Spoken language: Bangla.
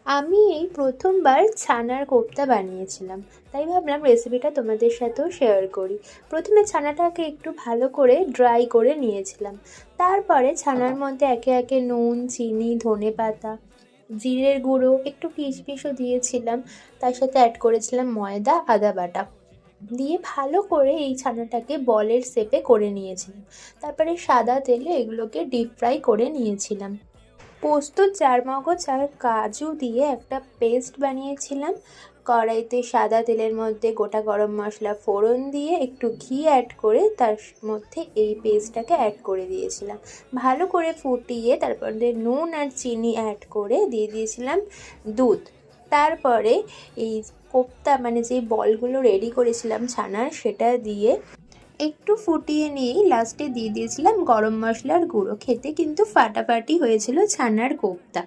আমি এই প্রথমবার ছানার কোপ্তা বানিয়েছিলাম, তাই ভাবলাম রেসিপিটা তোমাদের সাথেও শেয়ার করি। প্রথমে ছানাটাকে একটু ভালো করে ড্রাই করে নিয়েছিলাম। তারপরে ছানার মধ্যে একে একে নুন, চিনি, ধনেপাতা, জিরের গুঁড়ো, একটু কিশমিশও দিয়েছিলাম। তার সাথে অ্যাড করেছিলাম ময়দা, আদা বাটা দিয়ে ভালো করে এই ছানাটাকে বলের শেপে করে নিয়েছিলাম। তারপরে সাদা তেলে এগুলোকে ডিপ ফ্রাই করে নিয়েছিলাম। পোস্ত, চারমগজ আর কাজু দিয়ে একটা পেস্ট বানিয়েছিলাম। কড়াইতে সাদা তেলের মধ্যে গোটা গরম মশলা ফোড়ন দিয়ে একটু ঘি অ্যাড করে তার মধ্যে এই পেস্টটাকে অ্যাড করে দিয়েছিলাম। ভালো করে ফুটিয়ে তারপরে নুন আর চিনি অ্যাড করে দিয়ে দিয়েছিলাম দুধ। তারপরে এই কোপ্তা মানে যে বলগুলো রেডি করেছিলাম ছানার, সেটা দিয়ে একটু ফুটিয়ে নিয়েই লাস্টে দিয়ে দিয়েছিলাম গরম মশলার গুঁড়ো। খেতে কিন্তু ফাটাফাটি হয়েছিল ছানার কোপ্তা।